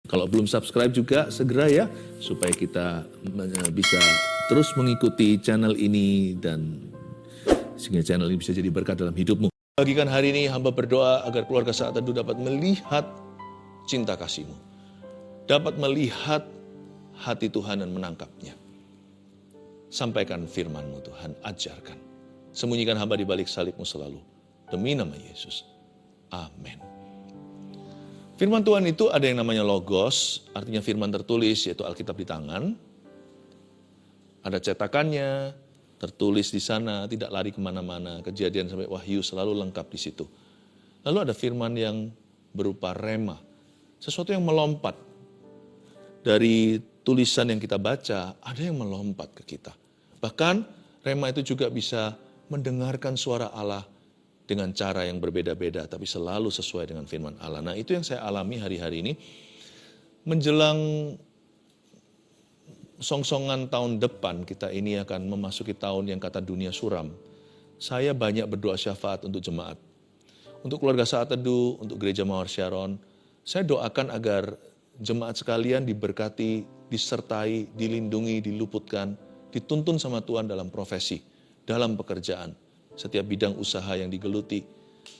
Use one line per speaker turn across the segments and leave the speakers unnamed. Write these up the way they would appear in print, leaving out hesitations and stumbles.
Kalau belum subscribe juga segera ya, supaya kita bisa terus mengikuti channel ini dan sehingga channel ini bisa jadi berkat dalam hidupmu. Bagikan hari ini hamba berdoa agar keluarga Saat Teduh dapat melihat cinta kasih-Mu, dapat melihat hati Tuhan dan menangkapnya. Sampaikan firman-Mu Tuhan, ajarkan. Sembunyikan hamba di balik salib-Mu selalu. Demi nama Yesus. Amin. Firman Tuhan itu ada yang namanya logos, artinya firman tertulis, yaitu Alkitab di tangan. Ada cetakannya, tertulis di sana, tidak lari kemana-mana. Kejadian sampai Wahyu selalu lengkap di situ. Lalu ada firman yang berupa rema, sesuatu yang melompat. Dari tulisan yang kita baca, ada yang melompat ke kita. Bahkan rema itu juga bisa mendengarkan suara Allah dengan cara yang berbeda-beda, tapi selalu sesuai dengan firman Allah. Nah, itu yang saya alami hari-hari ini. Menjelang songsongan tahun depan, kita ini akan memasuki tahun yang kata dunia suram. Saya banyak berdoa syafaat untuk jemaat. Untuk keluarga Saat Teduh, untuk gereja Mawar Sharon, saya doakan agar jemaat sekalian diberkati, disertai, dilindungi, diluputkan, dituntun sama Tuhan dalam profesi, dalam pekerjaan. Setiap bidang usaha yang digeluti,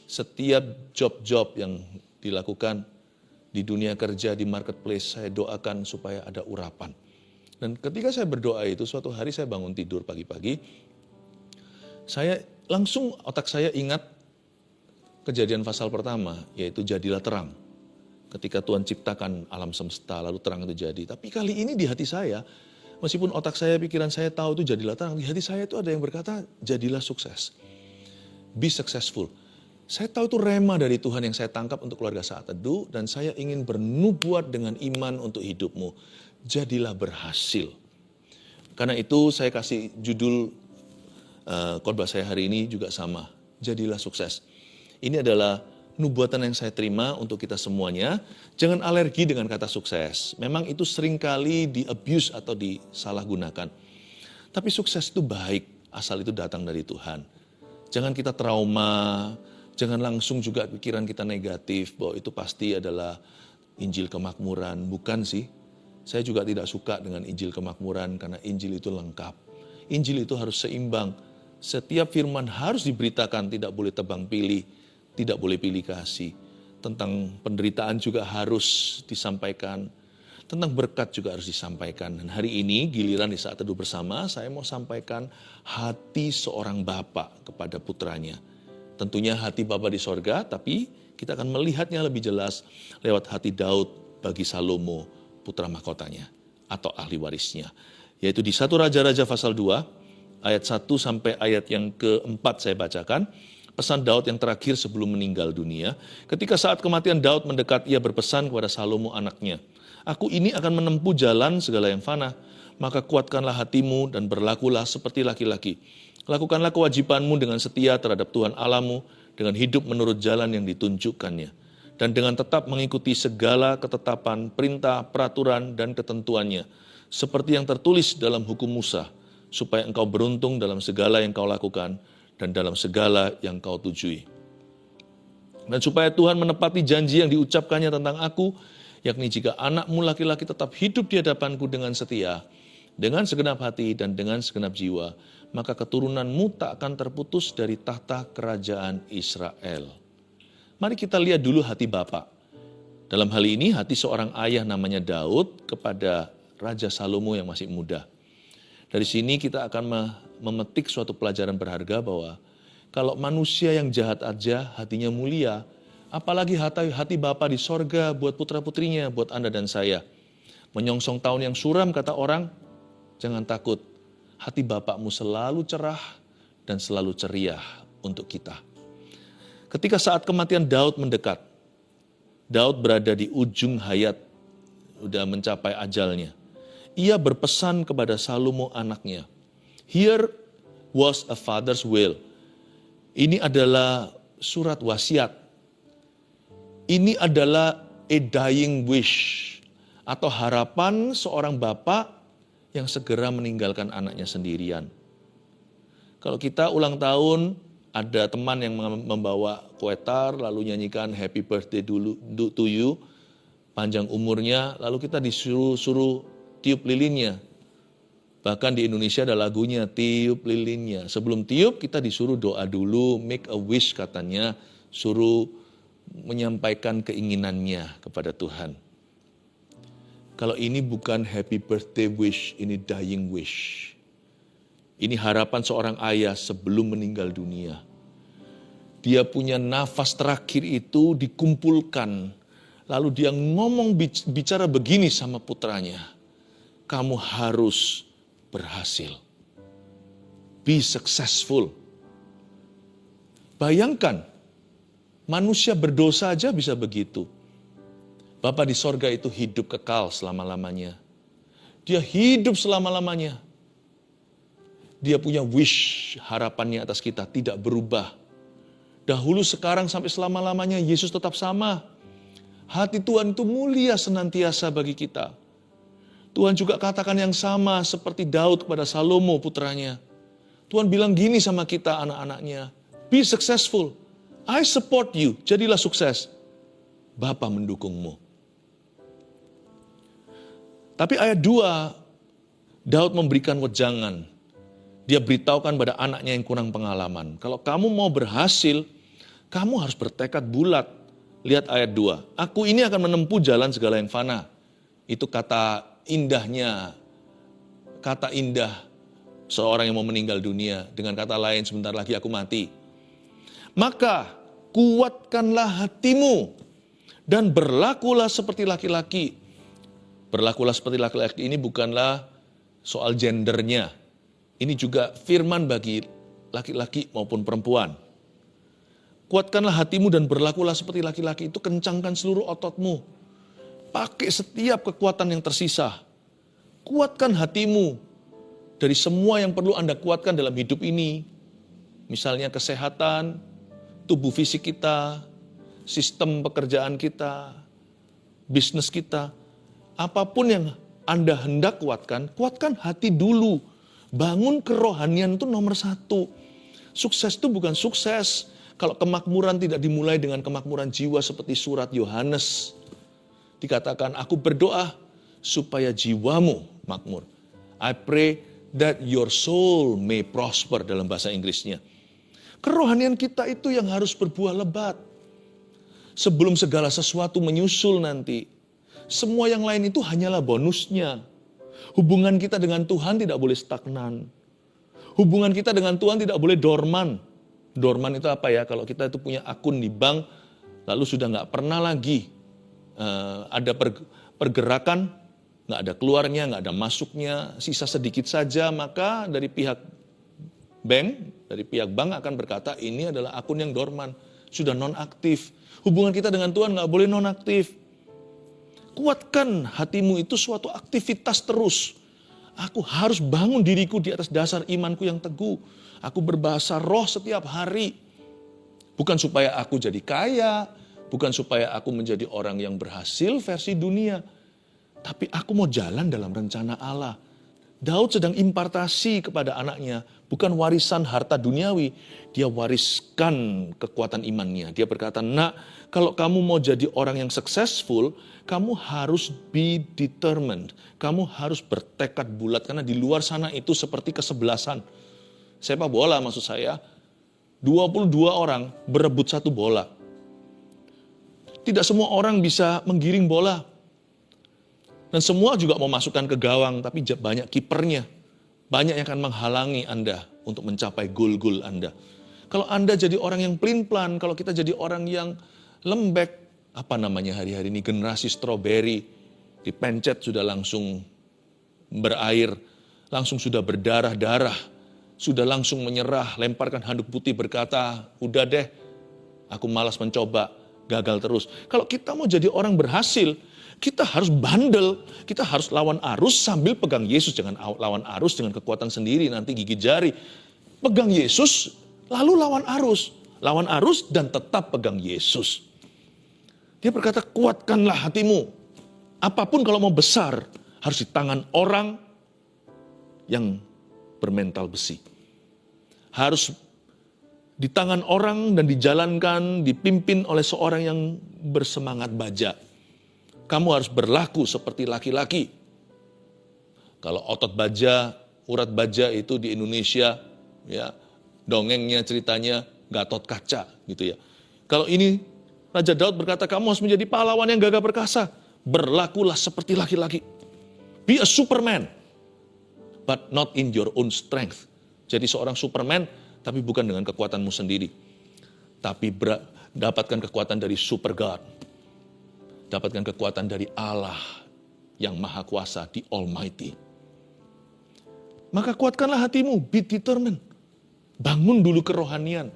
setiap job-job yang dilakukan di dunia kerja, di marketplace, saya doakan supaya ada urapan. Dan ketika saya berdoa itu, suatu hari saya bangun tidur pagi-pagi, saya langsung otak saya ingat Kejadian pasal pertama, yaitu jadilah terang. Ketika Tuhan ciptakan alam semesta, lalu terang itu jadi. Tapi kali ini di hati saya, meskipun otak saya, pikiran saya tahu itu jadilah terang, di hati saya itu ada yang berkata, jadilah sukses. Be successful. Saya tahu itu rema dari Tuhan yang saya tangkap untuk keluarga Saat Teduh, dan saya ingin bernubuat dengan iman untuk hidupmu. Jadilah berhasil. Karena itu saya kasih judul khotbah saya hari ini juga sama. Jadilah sukses. Ini adalah nubuatan yang saya terima untuk kita semuanya. Jangan alergi dengan kata sukses. Memang itu seringkali di-abuse atau disalahgunakan. Tapi sukses itu baik, asal itu datang dari Tuhan. Jangan kita trauma, jangan langsung juga pikiran kita negatif bahwa itu pasti adalah Injil kemakmuran. Bukan sih, saya juga tidak suka dengan Injil kemakmuran karena Injil itu lengkap. Injil itu harus seimbang. Setiap firman harus diberitakan, tidak boleh tebang pilih, tidak boleh pilih kasih. Tentang penderitaan juga harus disampaikan. Tentang berkat juga harus disampaikan. Dan hari ini giliran di Saat Teduh bersama, saya mau sampaikan hati seorang bapak kepada putranya. Tentunya hati Bapa di sorga, tapi kita akan melihatnya lebih jelas lewat hati Daud bagi Salomo, putra mahkotanya atau ahli warisnya. Yaitu di 1 Raja-Raja pasal 2, ayat 1 sampai ayat yang keempat saya bacakan. Pesan Daud yang terakhir sebelum meninggal dunia. Ketika saat kematian Daud mendekat, ia berpesan kepada Salomo anaknya, aku ini akan menempuh jalan segala yang fana, maka kuatkanlah hatimu dan berlakulah seperti laki-laki. Lakukanlah kewajibanmu dengan setia terhadap Tuhan Allahmu, dengan hidup menurut jalan yang ditunjukkannya, dan dengan tetap mengikuti segala ketetapan, perintah, peraturan, dan ketentuannya, seperti yang tertulis dalam hukum Musa, supaya engkau beruntung dalam segala yang kau lakukan, dan dalam segala yang kau tujui. Dan supaya Tuhan menepati janji yang diucapkannya tentang aku, yakni jika anakmu laki-laki tetap hidup di hadapanku dengan setia, dengan segenap hati dan dengan segenap jiwa, maka keturunanmu tak akan terputus dari tahta kerajaan Israel. Mari kita lihat dulu hati Bapa. Dalam hal ini hati seorang ayah namanya Daud kepada Raja Salomo yang masih muda. Dari sini kita akan memetik suatu pelajaran berharga bahwa kalau manusia yang jahat aja hatinya mulia, apalagi hati Bapa di sorga buat putra-putrinya, buat Anda dan saya. Menyongsong tahun yang suram kata orang, jangan takut. Hati Bapakmu selalu cerah dan selalu ceria untuk kita. Ketika saat kematian Daud mendekat, Daud berada di ujung hayat, sudah mencapai ajalnya. Ia berpesan kepada Salomo anaknya, here was a father's will. Ini adalah surat wasiat. Ini adalah a dying wish atau harapan seorang bapak yang segera meninggalkan anaknya sendirian. Kalau kita ulang tahun, ada teman yang membawa kue tar lalu nyanyikan happy birthday to you. panjang umurnya, lalu kita disuruh tiup lilinnya. Bahkan di Indonesia ada lagunya, tiup lilinnya. Sebelum tiup kita disuruh doa dulu, make a wish katanya, suruh menyampaikan keinginannya kepada Tuhan. Kalau ini bukan happy birthday wish, ini dying wish. Ini harapan seorang ayah sebelum meninggal dunia. Dia punya nafas terakhir itu dikumpulkan. Lalu dia ngomong bicara begini sama putranya. Kamu harus berhasil. Be successful. Bayangkan, manusia berdosa aja bisa begitu. Bapa di sorga itu hidup kekal selama-lamanya. Dia hidup selama-lamanya. Dia punya wish, harapannya atas kita tidak berubah. Dahulu, sekarang, sampai selama-lamanya Yesus tetap sama. Hati Tuhan itu mulia senantiasa bagi kita. Tuhan juga katakan yang sama seperti Daud kepada Salomo putranya. Tuhan bilang gini sama kita anak-anaknya, be successful, I support you, jadilah sukses. Bapa mendukungmu. Tapi ayat 2, Daud memberikan wejangan. Dia beritahukan pada anaknya yang kurang pengalaman. Kalau kamu mau berhasil, kamu harus bertekad bulat. Lihat ayat 2. Aku ini akan menempuh jalan segala yang fana. Itu kata indahnya, kata indah seorang yang mau meninggal dunia. Dengan kata lain, sebentar lagi aku mati. Maka kuatkanlah hatimu dan berlakulah seperti laki-laki. Berlakulah seperti laki-laki ini bukanlah soal gendernya. Ini juga firman bagi laki-laki maupun perempuan. Kuatkanlah hatimu dan berlakulah seperti laki-laki, itu kencangkan seluruh ototmu. Pakai setiap kekuatan yang tersisa. Kuatkan hatimu dari semua yang perlu Anda kuatkan dalam hidup ini. Misalnya kesehatan, tubuh fisik kita, sistem pekerjaan kita, bisnis kita. Apapun yang Anda hendak kuatkan, kuatkan hati dulu. Bangun kerohanian itu nomor 1. Sukses itu bukan sukses kalau kemakmuran tidak dimulai dengan kemakmuran jiwa seperti surat Yohanes. Dikatakan, aku berdoa supaya jiwamu makmur. I pray that your soul may prosper dalam bahasa Inggrisnya. Kerohanian kita itu yang harus berbuah lebat. Sebelum segala sesuatu menyusul nanti. Semua yang lain itu hanyalah bonusnya. Hubungan kita dengan Tuhan tidak boleh stagnan. Hubungan kita dengan Tuhan tidak boleh dorman. Dorman itu apa ya? Kalau kita itu punya akun di bank, lalu sudah nggak pernah lagi ada pergerakan, nggak ada keluarnya, nggak ada masuknya, sisa sedikit saja, maka dari pihak bank akan berkata ini adalah akun yang dorman, sudah non-aktif. Hubungan kita dengan Tuhan nggak boleh non-aktif. Kuatkan hatimu itu suatu aktivitas terus. Aku harus bangun diriku di atas dasar imanku yang teguh. Aku berbahasa roh setiap hari. Bukan supaya aku jadi kaya, bukan supaya aku menjadi orang yang berhasil versi dunia. Tapi aku mau jalan dalam rencana Allah. Daud sedang impartasi kepada anaknya, bukan warisan harta duniawi. Dia wariskan kekuatan imannya. Dia berkata, nak, kalau kamu mau jadi orang yang successful, kamu harus be determined. Kamu harus bertekad bulat, karena di luar sana itu seperti kesebelasan. Sepak bola maksud saya, 22 orang berebut satu bola. Tidak semua orang bisa menggiring bola. Dan semua juga mau masukkan ke gawang, tapi banyak kipernya. Banyak yang akan menghalangi Anda untuk mencapai gol-gol Anda. Kalau Anda jadi orang yang pelin-pelan, kalau kita jadi orang yang lembek, apa namanya hari-hari ini, generasi strawberry, dipencet sudah langsung berair, langsung sudah berdarah-darah, sudah langsung menyerah, lemparkan handuk putih berkata, udah deh, aku malas mencoba, gagal terus. Kalau kita mau jadi orang berhasil, kita harus bandel, kita harus lawan arus sambil pegang Yesus. Jangan lawan arus dengan kekuatan sendiri, nanti gigit jari. Pegang Yesus, lalu lawan arus. Lawan arus dan tetap pegang Yesus. Dia berkata, kuatkanlah hatimu. Apapun kalau mau besar, harus di tangan orang yang bermental besi. Harus di tangan orang dan dijalankan, dipimpin oleh seorang yang bersemangat baja. Kamu harus berlaku seperti laki-laki. Kalau otot baja, urat baja itu di Indonesia, ya dongengnya ceritanya Gatot Kaca gitu ya. Kalau ini Raja Daud berkata, kamu harus menjadi pahlawan yang gagah perkasa. Berlakulah seperti laki-laki. Be a Superman, but not in your own strength. Jadi seorang Superman, tapi bukan dengan kekuatanmu sendiri. Tapi dapatkan kekuatan dari Super God. Dapatkan kekuatan dari Allah yang Maha Kuasa, di Almighty. Maka kuatkanlah hatimu, be determined. Bangun dulu kerohanian.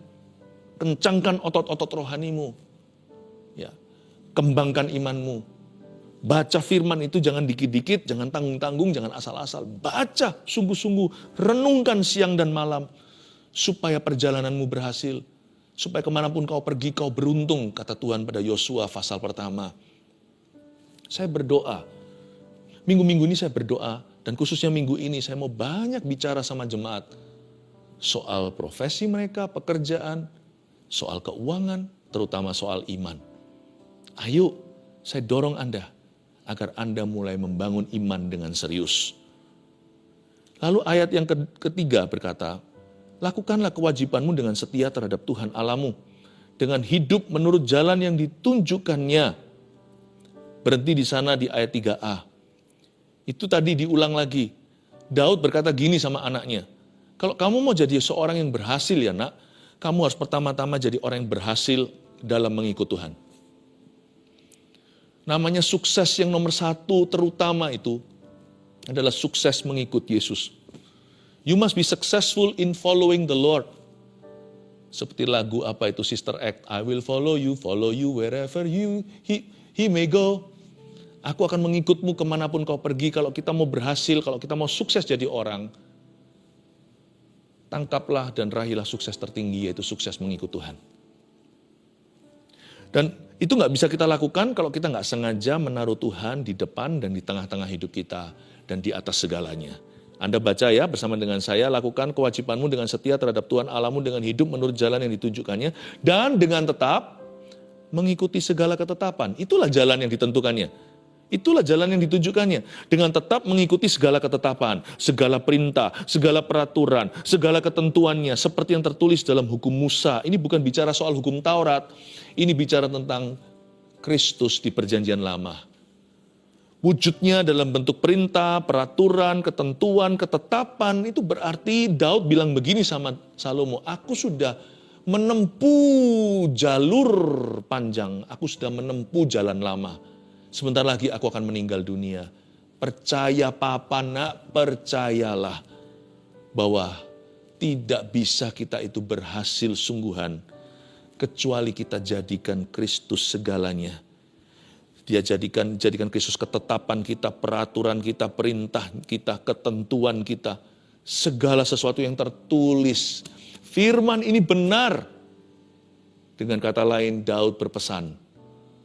Kencangkan otot-otot rohanimu. Ya, kembangkan imanmu. Baca firman itu jangan dikit-dikit, jangan tanggung-tanggung, jangan asal-asal. Baca sungguh-sungguh, renungkan siang dan malam. Supaya perjalananmu berhasil. Supaya kemanapun kau pergi, kau beruntung, kata Tuhan pada Yosua pasal pertama. Saya berdoa, minggu-minggu ini saya berdoa, dan khususnya minggu ini saya mau banyak bicara sama jemaat. Soal profesi mereka, pekerjaan, soal keuangan, terutama soal iman. Ayo, saya dorong Anda, agar Anda mulai membangun iman dengan serius. Lalu ayat yang ketiga berkata, lakukanlah kewajibanmu dengan setia terhadap Tuhan Allahmu, dengan hidup menurut jalan yang ditunjukkannya. Berhenti di sana di ayat 3a. Itu tadi diulang lagi. Daud berkata gini sama anaknya, kalau kamu mau jadi seorang yang berhasil ya nak, kamu harus pertama-tama jadi orang yang berhasil dalam mengikut Tuhan. Namanya sukses yang nomor satu terutama itu adalah sukses mengikut Yesus. You must be successful in following the Lord. Seperti lagu apa itu Sister Act, I will follow you wherever he may go. Aku akan mengikutmu kemanapun kau pergi. Kalau kita mau berhasil, kalau kita mau sukses jadi orang, tangkaplah dan raihlah sukses tertinggi, yaitu sukses mengikut Tuhan. Dan itu nggak bisa kita lakukan kalau kita nggak sengaja menaruh Tuhan di depan dan di tengah-tengah hidup kita dan di atas segalanya. Anda baca ya bersama dengan saya, lakukan kewajibanmu dengan setia terhadap Tuhan Allahmu dengan hidup menurut jalan yang ditunjukkannya dan dengan tetap mengikuti segala ketetapan. Itulah jalan yang ditentukannya. Itulah jalan yang ditunjukkannya. Dengan tetap mengikuti segala ketetapan, segala perintah, segala peraturan, segala ketentuannya. Seperti yang tertulis dalam hukum Musa. Ini bukan bicara soal hukum Taurat. Ini bicara tentang Kristus di perjanjian lama. Wujudnya dalam bentuk perintah, peraturan, ketentuan, ketetapan. Itu berarti Daud bilang begini sama Salomo. Aku sudah menempuh jalur panjang. Aku sudah menempuh jalan lama. Sebentar lagi aku akan meninggal dunia. Percaya papa nak, percayalah bahwa tidak bisa kita itu berhasil sungguhan kecuali kita jadikan Kristus segalanya. Dia jadikan Kristus ketetapan kita, peraturan kita, perintah kita, ketentuan kita. Segala sesuatu yang tertulis. Firman ini benar. Dengan kata lain, Daud berpesan.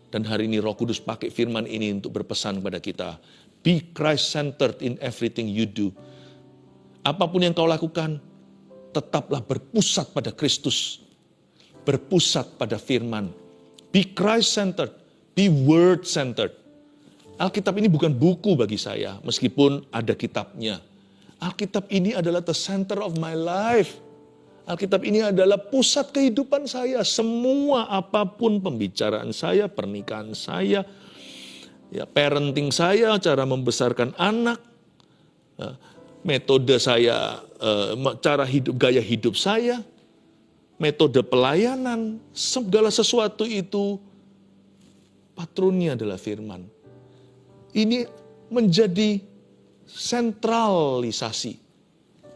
Dan hari ini Roh Kudus pakai firman ini untuk berpesan kepada kita. Be Christ-centered in everything you do. Apapun yang kau lakukan, tetaplah berpusat pada Kristus. Berpusat pada firman. Be Christ-centered. Be word-centered. Alkitab ini bukan buku bagi saya, meskipun ada kitabnya. Alkitab ini adalah the center of my life. Alkitab ini adalah pusat kehidupan saya. Semua apapun pembicaraan saya, pernikahan saya, ya, parenting saya, cara membesarkan anak, metode saya, cara hidup, gaya hidup saya, metode pelayanan, segala sesuatu itu patronnya adalah firman. Ini menjadi sentralisasi.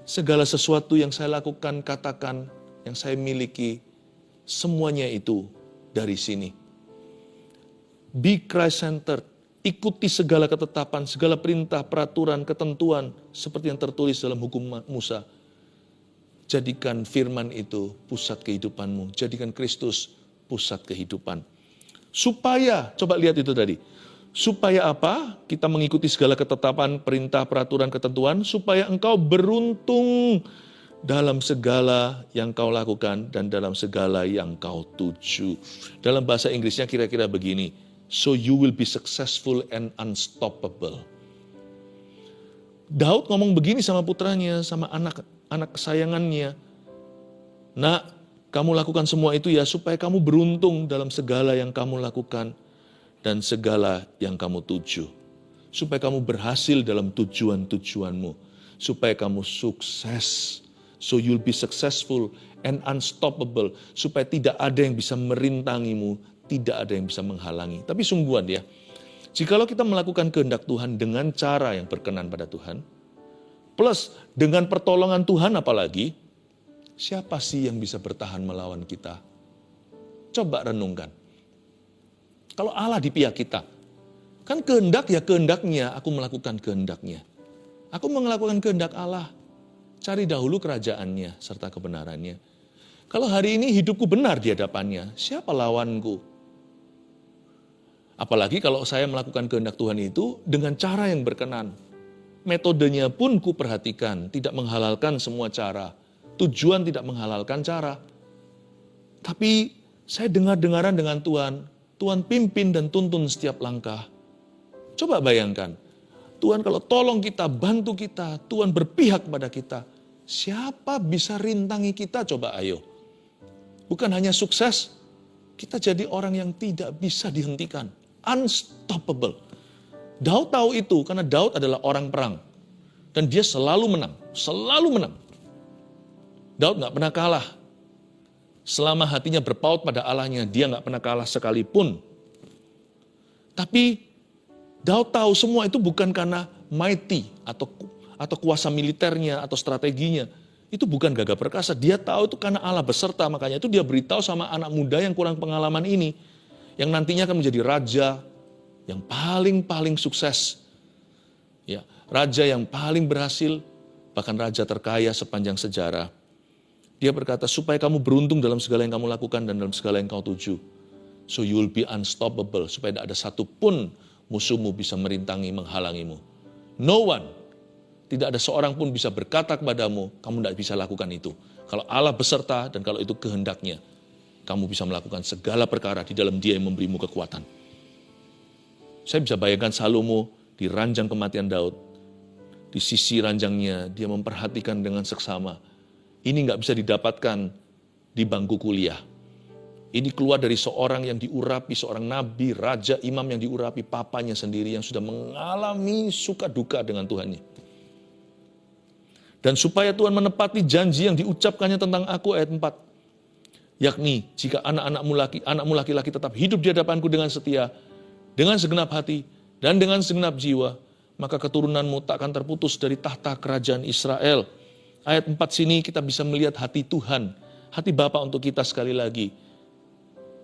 Segala sesuatu yang saya lakukan, katakan, yang saya miliki, semuanya itu dari sini. Be Christ-centered, ikuti segala ketetapan, segala perintah, peraturan, ketentuan, seperti yang tertulis dalam hukum Musa. Jadikan firman itu pusat kehidupanmu, jadikan Kristus pusat kehidupan. Supaya, coba lihat itu tadi. Supaya apa? Kita mengikuti segala ketetapan, perintah, peraturan, ketentuan, supaya engkau beruntung dalam segala yang kau lakukan dan dalam segala yang kau tuju. Dalam bahasa Inggrisnya kira-kira begini, so you will be successful and unstoppable. Daud ngomong begini sama putranya, sama anak kesayangannya. Nak, kamu lakukan semua itu ya supaya kamu beruntung dalam segala yang kamu lakukan dan segala yang kamu tuju. Supaya kamu berhasil dalam tujuan-tujuanmu. Supaya kamu sukses. So you'll be successful and unstoppable. Supaya tidak ada yang bisa merintangimu, tidak ada yang bisa menghalangi. Tapi sungguhan ya, jikalau kita melakukan kehendak Tuhan dengan cara yang berkenan pada Tuhan, plus dengan pertolongan Tuhan apalagi, siapa sih yang bisa bertahan melawan kita? Coba renungkan. Kalau Allah di pihak kita, kan kehendak ya kehendaknya, aku melakukan kehendaknya. Aku melakukan kehendak Allah. Cari dahulu kerajaannya serta kebenarannya. Kalau hari ini hidupku benar di hadapannya, siapa lawanku? Apalagi kalau saya melakukan kehendak Tuhan itu dengan cara yang berkenan. Metodenya pun ku perhatikan, tidak menghalalkan semua cara. Tujuan tidak menghalalkan cara. Tapi saya dengar-dengaran dengan Tuhan. Tuhan pimpin dan tuntun setiap langkah. Coba bayangkan, Tuhan kalau tolong kita, bantu kita, Tuhan berpihak pada kita. Siapa bisa rintangi kita? Coba ayo. Bukan hanya sukses, kita jadi orang yang tidak bisa dihentikan. Unstoppable. Daud tahu itu karena Daud adalah orang perang. Dan dia selalu menang. Selalu menang. Daud gak pernah kalah. Selama hatinya berpaut pada Allahnya, dia gak pernah kalah sekalipun. Tapi Daud tahu semua itu bukan karena mighty atau kuasa militernya atau strateginya. Itu bukan gagah perkasa. Dia tahu itu karena Allah beserta. Makanya itu dia beritahu sama anak muda yang kurang pengalaman ini. Yang nantinya akan menjadi raja yang paling sukses. Ya, raja yang paling berhasil, bahkan raja terkaya sepanjang sejarah. Dia berkata, supaya kamu beruntung dalam segala yang kamu lakukan dan dalam segala yang kau tuju. So you will be unstoppable. Supaya tidak ada satupun musuhmu bisa merintangi, menghalangimu. No one. Tidak ada seorang pun bisa berkata kepadamu, kamu tidak bisa lakukan itu. Kalau Allah beserta dan kalau itu kehendaknya, kamu bisa melakukan segala perkara di dalam Dia yang memberimu kekuatan. Saya bisa bayangkan Salomo di ranjang kematian Daud. Di sisi ranjangnya, dia memperhatikan dengan seksama. Ini nggak bisa didapatkan di bangku kuliah. Ini keluar dari seorang yang diurapi, seorang nabi, raja, imam yang diurapi, papanya sendiri yang sudah mengalami suka duka dengan Tuhannya. Dan supaya Tuhan menepati janji yang diucapkannya tentang aku, ayat 4. Yakni, jika anakmu laki-laki tetap hidup di hadapanku dengan setia, dengan segenap hati, dan dengan segenap jiwa, maka keturunanmu tak akan terputus dari tahta kerajaan Israel. Ayat 4 sini kita bisa melihat hati Tuhan, hati Bapa untuk kita sekali lagi.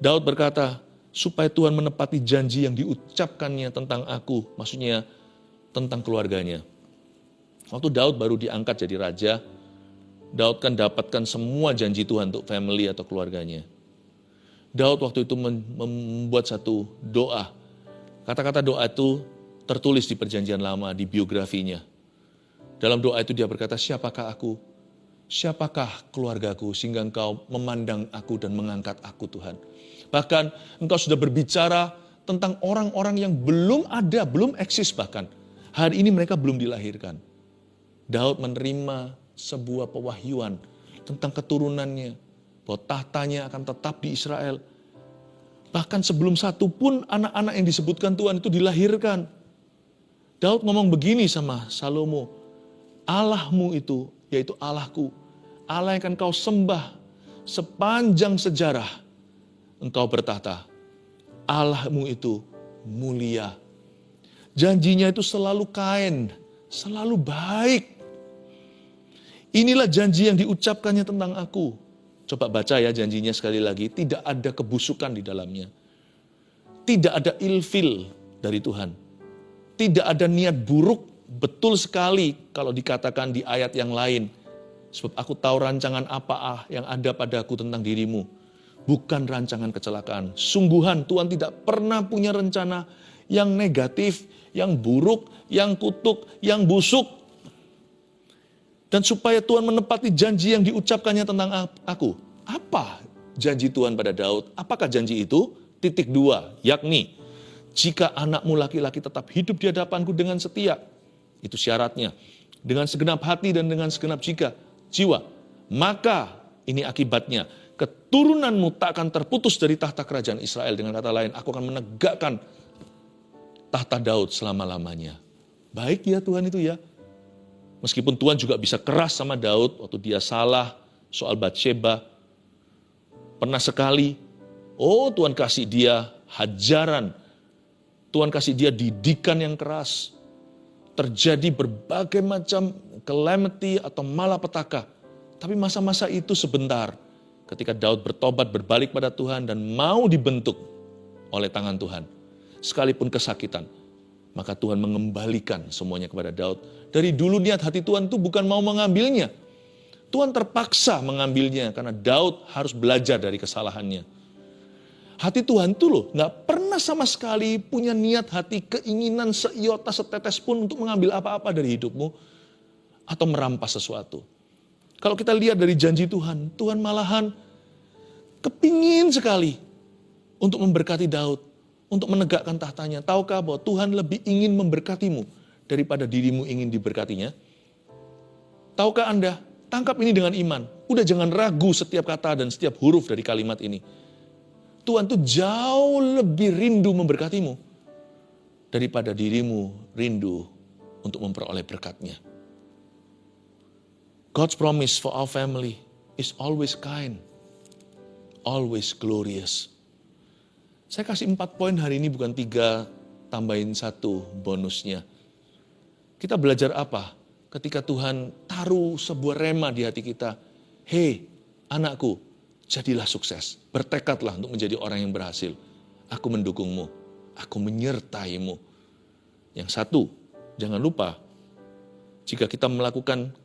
Daud berkata, supaya Tuhan menepati janji yang diucapkannya tentang aku, maksudnya tentang keluarganya. Waktu Daud baru diangkat jadi raja, Daud kan dapatkan semua janji Tuhan untuk family atau keluarganya. Daud waktu itu membuat satu doa. Kata-kata doa itu tertulis di perjanjian lama, di biografinya. Dalam doa itu dia berkata, siapakah aku? Siapakah keluargaku sehingga engkau memandang aku dan mengangkat aku Tuhan. Bahkan engkau sudah berbicara tentang orang-orang yang belum ada, belum eksis bahkan. Hari ini mereka belum dilahirkan. Daud menerima sebuah pewahyuan tentang keturunannya. Bahwa tahtanya akan tetap di Israel. Bahkan sebelum satu pun anak-anak yang disebutkan Tuhan itu dilahirkan. Daud ngomong begini sama Salomo. Allahmu itu, yaitu Allahku. Allah yang akan kau sembah sepanjang sejarah. Engkau bertahta. Allahmu itu mulia. Janjinya itu selalu kind, selalu baik. Inilah janji yang diucapkannya tentang aku. Coba baca ya janjinya sekali lagi. Tidak ada kebusukan di dalamnya. Tidak ada ilfil dari Tuhan. Tidak ada niat buruk. Betul sekali kalau dikatakan di ayat yang lain. Sebab aku tahu rancangan apa yang ada padaku tentang dirimu. Bukan rancangan kecelakaan. Sungguhan Tuhan tidak pernah punya rencana yang negatif, yang buruk, yang kutuk, yang busuk. Dan supaya Tuhan menepati janji yang diucapkannya tentang aku. Apa janji Tuhan pada Daud? Apakah janji itu? Titik 2, yakni Jika anakmu laki-laki tetap hidup di hadapanku dengan setia, itu syaratnya, dengan segenap hati dan dengan segenap jiwa, maka ini akibatnya, keturunanmu tak akan terputus dari tahta kerajaan Israel. Dengan kata lain, aku akan menegakkan tahta Daud selama-lamanya. Baik ya Tuhan itu ya. Meskipun Tuhan juga bisa keras sama Daud waktu dia salah soal Batsheba. Pernah sekali, Tuhan kasih dia hajaran. Tuhan kasih dia didikan yang keras. Terjadi berbagai macam calamity atau malapetaka. Tapi masa-masa itu sebentar. Ketika Daud bertobat, berbalik pada Tuhan dan mau dibentuk oleh tangan Tuhan. Sekalipun kesakitan. Maka Tuhan mengembalikan semuanya kepada Daud. Dari dulu niat hati Tuhan itu bukan mau mengambilnya. Tuhan terpaksa mengambilnya karena Daud harus belajar dari kesalahannya. Hati Tuhan itu loh gak pernah sama sekali punya niat hati, keinginan seiota setetes pun untuk mengambil apa-apa dari hidupmu. Atau merampas sesuatu. Kalau kita lihat dari janji Tuhan, Tuhan malahan kepingin sekali untuk memberkati Daud. Untuk menegakkan tahtanya. Tahukah bahwa Tuhan lebih ingin memberkatimu daripada dirimu ingin diberkatinya? Tahukah Anda? Tangkap ini dengan iman. Udah jangan ragu setiap kata dan setiap huruf dari kalimat ini. Tuhan tuh jauh lebih rindu memberkatimu daripada dirimu rindu untuk memperoleh berkatnya. God's promise for our family is always kind, always glorious. Saya kasih 4 poin hari ini, bukan 3, tambahin 1 bonusnya. Kita belajar apa? Ketika Tuhan taruh sebuah rema di hati kita. Hei anakku, jadilah sukses. Bertekadlah untuk menjadi orang yang berhasil. Aku mendukungmu. Aku menyertaimu. Yang 1, jangan lupa. Jika kita melakukan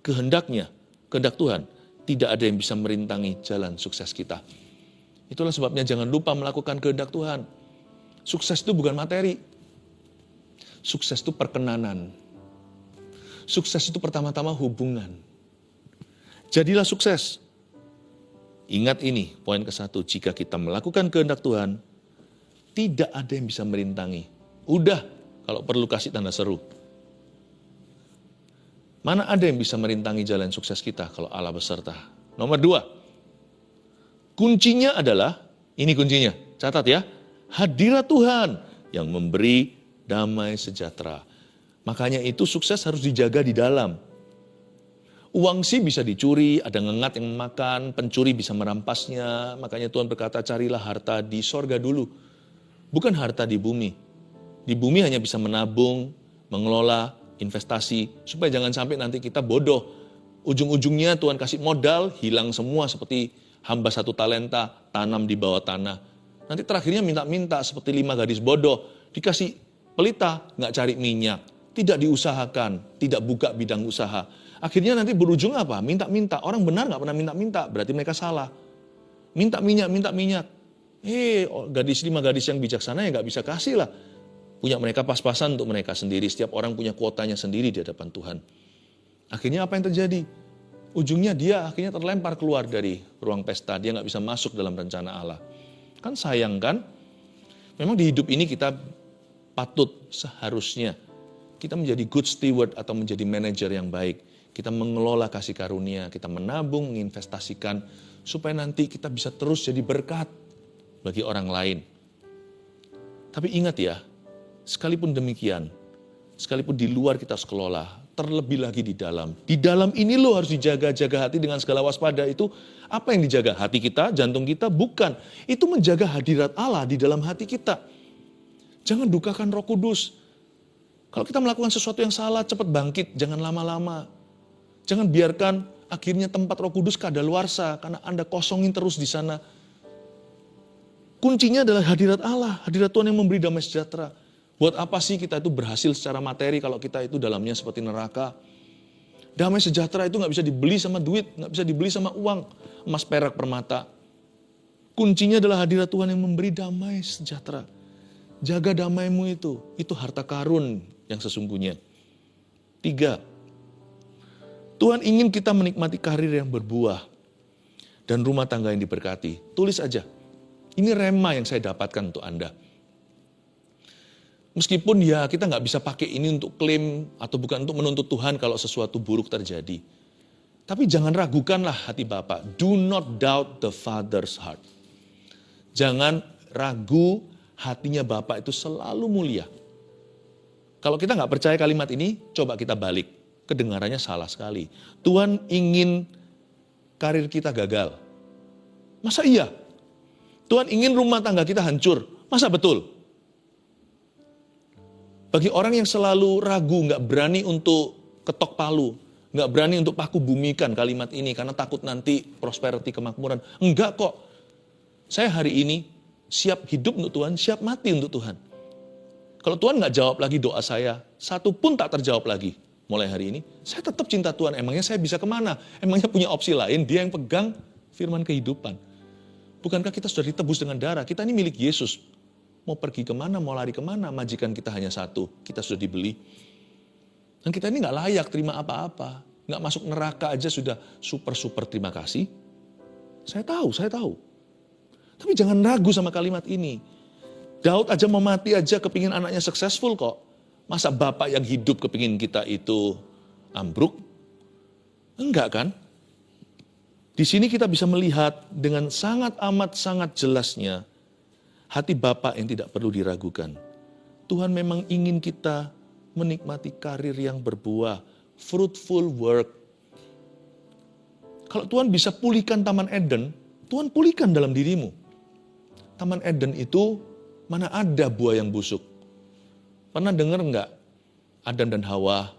kehendaknya, kehendak Tuhan, tidak ada yang bisa merintangi jalan sukses kita. Itulah sebabnya jangan lupa melakukan kehendak Tuhan. Sukses itu bukan materi. Sukses itu perkenanan. Sukses itu pertama-tama hubungan. Jadilah sukses. Ingat ini, poin ke-1. Jika kita melakukan kehendak Tuhan, tidak ada yang bisa merintangi. Udah, kalau perlu kasih tanda seru. Mana ada yang bisa merintangi jalan sukses kita kalau Allah beserta? Nomor 2. Kuncinya adalah, ini kuncinya, catat ya, hadirat Tuhan yang memberi damai sejahtera. Makanya itu sukses harus dijaga di dalam. Uang sih bisa dicuri, ada ngengat yang memakan, pencuri bisa merampasnya. Makanya Tuhan berkata, carilah harta di sorga dulu. Bukan harta di bumi. Di bumi hanya bisa menabung, mengelola, investasi. Supaya jangan sampai nanti kita bodoh. Ujung-ujungnya Tuhan kasih modal, hilang semua seperti hamba 1 talenta, tanam di bawah tanah. Nanti terakhirnya minta-minta seperti 5 gadis bodoh. Dikasih pelita, nggak cari minyak. Tidak diusahakan, tidak buka bidang usaha. Akhirnya nanti berujung apa? Minta-minta. Orang benar nggak pernah minta-minta, berarti mereka salah. Minta minyak. 5 gadis yang bijaksana ya nggak bisa kasih lah. Punya mereka pas-pasan untuk mereka sendiri. Setiap orang punya kuotanya sendiri di hadapan Tuhan. Akhirnya apa yang terjadi? Ujungnya dia akhirnya terlempar keluar dari ruang pesta. Dia nggak bisa masuk dalam rencana Allah. Kan sayang kan? Memang di hidup ini kita patut seharusnya kita menjadi good steward atau menjadi manajer yang baik. Kita mengelola kasih karunia, kita menabung, menginvestasikan, supaya nanti kita bisa terus jadi berkat bagi orang lain. Tapi ingat ya, sekalipun demikian, sekalipun di luar kita harus kelola, terlebih lagi di dalam. Di dalam ini lo harus dijaga-jaga hati dengan segala waspada. Itu apa yang dijaga? Hati kita, jantung kita? Bukan. Itu menjaga hadirat Allah di dalam hati kita. Jangan dukakan Roh Kudus. Kalau kita melakukan sesuatu yang salah, cepat bangkit. Jangan lama-lama. Jangan biarkan akhirnya tempat Roh Kudus kadaluarsa karena Anda kosongin terus di sana. Kuncinya adalah hadirat Allah, hadirat Tuhan yang memberi damai sejahtera. Buat apa sih kita itu berhasil secara materi kalau kita itu dalamnya seperti neraka? Damai sejahtera itu gak bisa dibeli sama duit, gak bisa dibeli sama uang, emas, perak, permata. Kuncinya adalah hadirat Tuhan yang memberi damai sejahtera. Jaga damaimu itu harta karun yang sesungguhnya. 3, Tuhan ingin kita menikmati karir yang berbuah dan rumah tangga yang diberkati. Tulis aja, ini rema yang saya dapatkan untuk Anda. Meskipun ya kita nggak bisa pakai ini untuk klaim atau bukan untuk menuntut Tuhan kalau sesuatu buruk terjadi. Tapi jangan ragukanlah hati Bapa. Do not doubt the Father's heart. Jangan ragu, hatinya Bapa itu selalu mulia. Kalau kita nggak percaya kalimat ini, coba kita balik. Kedengarannya salah sekali. Tuhan ingin karir kita gagal. Masa iya? Tuhan ingin rumah tangga kita hancur. Masa betul? Bagi orang yang selalu ragu, nggak berani untuk ketok palu, nggak berani untuk paku bumikan kalimat ini karena takut nanti prosperity, kemakmuran. Enggak kok. Saya hari ini siap hidup untuk Tuhan, siap mati untuk Tuhan. Kalau Tuhan nggak jawab lagi doa saya, satu pun tak terjawab lagi mulai hari ini, saya tetap cinta Tuhan. Emangnya saya bisa kemana? Emangnya punya opsi lain? Dia yang pegang firman kehidupan. Bukankah kita sudah ditebus dengan darah? Kita ini milik Yesus. Mau pergi kemana, mau lari kemana, majikan kita hanya satu, kita sudah dibeli. Dan kita ini nggak layak terima apa-apa, nggak masuk neraka aja sudah super terima kasih. Saya tahu. Tapi jangan ragu sama kalimat ini. Daud aja mau mati aja kepingin anaknya successful kok. Masa bapak yang hidup kepingin kita itu ambruk? Enggak kan? Di sini kita bisa melihat dengan sangat jelasnya hati Bapa yang tidak perlu diragukan. Tuhan memang ingin kita menikmati karir yang berbuah, fruitful work. Kalau Tuhan bisa pulihkan Taman Eden, Tuhan pulihkan dalam dirimu. Taman Eden itu mana ada buah yang busuk. Pernah dengar enggak Adam dan Hawa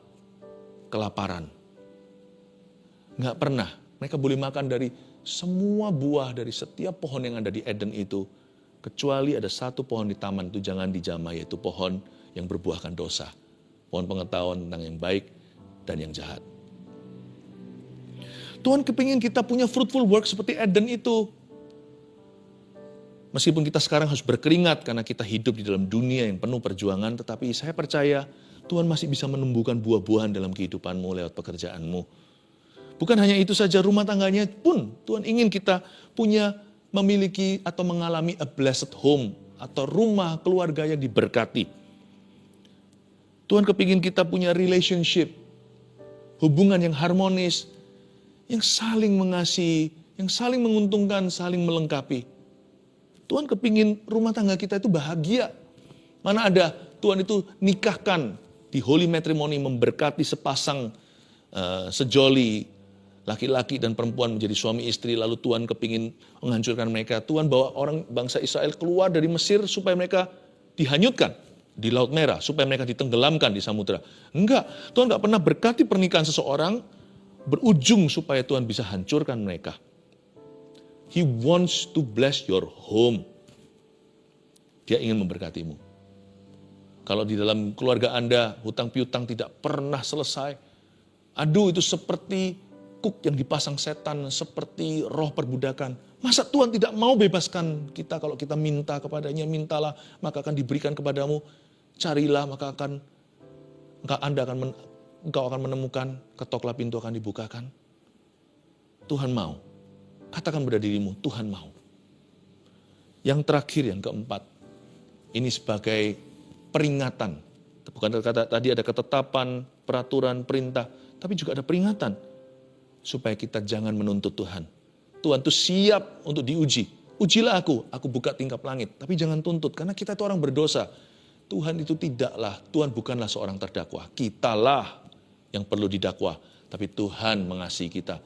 kelaparan? Enggak pernah. Mereka boleh makan dari semua buah dari setiap pohon yang ada di Eden itu. Kecuali ada satu pohon di taman itu jangan dijamah, yaitu pohon yang berbuahkan dosa. Pohon pengetahuan tentang yang baik dan yang jahat. Tuhan kepingin kita punya fruitful work seperti Eden itu. Meskipun kita sekarang harus berkeringat karena kita hidup di dalam dunia yang penuh perjuangan, tetapi saya percaya Tuhan masih bisa menumbuhkan buah-buahan dalam kehidupanmu lewat pekerjaanmu. Bukan hanya itu saja, rumah tangganya pun Tuhan ingin kita memiliki atau mengalami a blessed home atau rumah keluarga yang diberkati. Tuhan kepingin kita punya relationship, hubungan yang harmonis, yang saling mengasihi, yang saling menguntungkan, saling melengkapi. Tuhan kepingin rumah tangga kita itu bahagia. Mana ada Tuhan itu nikahkan di holy matrimony memberkati sepasang sejoli laki-laki dan perempuan menjadi suami istri, lalu Tuhan kepingin menghancurkan mereka. Tuhan bawa orang bangsa Israel keluar dari Mesir supaya mereka dihanyutkan di Laut Merah, supaya mereka ditenggelamkan di samudera. Enggak, Tuhan enggak pernah berkati pernikahan seseorang berujung supaya Tuhan bisa hancurkan mereka. He wants to bless your home. Dia ingin memberkatimu. Kalau di dalam keluarga Anda hutang piutang tidak pernah selesai, aduh itu seperti kuk yang dipasang setan, seperti roh perbudakan. Masa Tuhan tidak mau bebaskan kita kalau kita minta kepadanya, mintalah maka akan diberikan kepadamu, carilah maka engkau akan menemukan, ketoklah pintu akan dibukakan. Tuhan mau. Katakan pada dirimu, Tuhan mau. Yang terakhir, yang keempat, ini sebagai peringatan. Bukan kata tadi ada ketetapan, peraturan, perintah, tapi juga ada peringatan. Supaya kita jangan menuntut Tuhan. Tuhan itu siap untuk diuji. Ujilah aku buka tingkap langit. Tapi jangan tuntut, karena kita itu orang berdosa. Tuhan itu Tuhan bukanlah seorang terdakwa. Kitalah yang perlu didakwa. Tapi Tuhan mengasihi kita.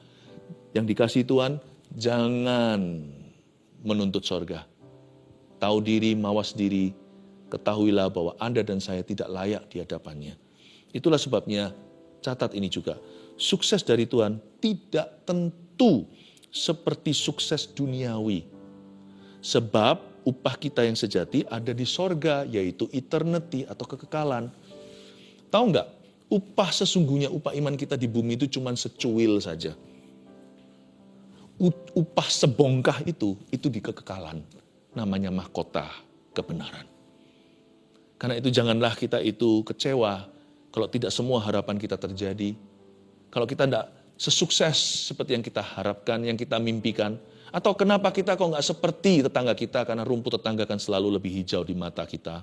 Yang dikasihi Tuhan, jangan menuntut sorga. Tahu diri, mawas diri, ketahuilah bahwa Anda dan saya tidak layak di hadapannya. Itulah sebabnya, catat ini juga. Sukses dari Tuhan tidak tentu seperti sukses duniawi. Sebab upah kita yang sejati ada di sorga, yaitu eternity atau kekekalan. Tahu nggak? Upah sesungguhnya, upah iman kita di bumi itu cuma secuil saja. Upah sebongkah itu di kekekalan. Namanya mahkota kebenaran. Karena itu janganlah kita itu kecewa kalau tidak semua harapan kita terjadi. Kalau kita tidak sesukses seperti yang kita harapkan, yang kita mimpikan. Atau kenapa kita kok nggak seperti tetangga kita, karena rumput tetangga kan selalu lebih hijau di mata kita.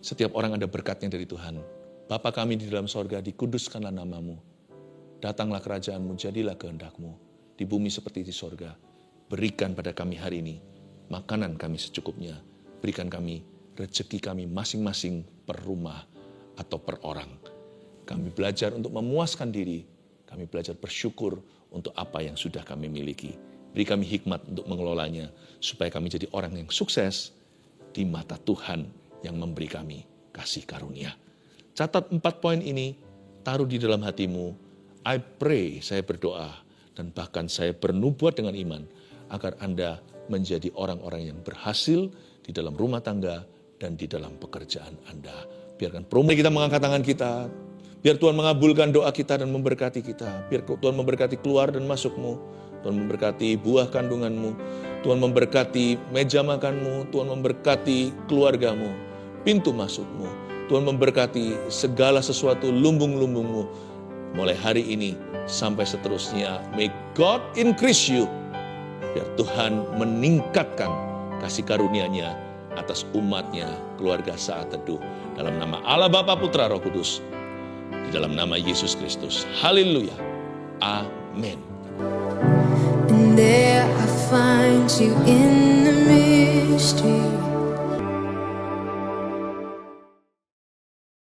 Setiap orang ada berkatnya dari Tuhan. Bapa kami di dalam sorga, dikuduskanlah namamu. Datanglah kerajaanmu, jadilah kehendakmu. Di bumi seperti di sorga. Berikan pada kami hari ini makanan kami secukupnya. Berikan kami rezeki kami masing-masing per rumah atau per orang. Kami belajar untuk memuaskan diri. Kami belajar bersyukur untuk apa yang sudah kami miliki. Beri kami hikmat untuk mengelolanya, supaya kami jadi orang yang sukses di mata Tuhan yang memberi kami kasih karunia. Catat 4 poin ini, taruh di dalam hatimu. I pray, saya berdoa, dan bahkan saya bernubuat dengan iman, agar Anda menjadi orang-orang yang berhasil di dalam rumah tangga dan di dalam pekerjaan Anda. Biarkan promo kita mengangkat tangan kita. Biar Tuhan mengabulkan doa kita dan memberkati kita. Biar Tuhan memberkati keluar dan masukmu. Tuhan memberkati buah kandunganmu. Tuhan memberkati meja makanmu. Tuhan memberkati keluargamu. Pintu masukmu. Tuhan memberkati segala sesuatu lumbung-lumbungmu. Mulai hari ini sampai seterusnya. May God increase you. Biar Tuhan meningkatkan kasih karunia-Nya atas umatnya, keluarga Saat Teduh. Dalam nama Allah Bapa, Putra, Roh Kudus. Di dalam nama Yesus Kristus. Haleluya. Amin.
And there I find you in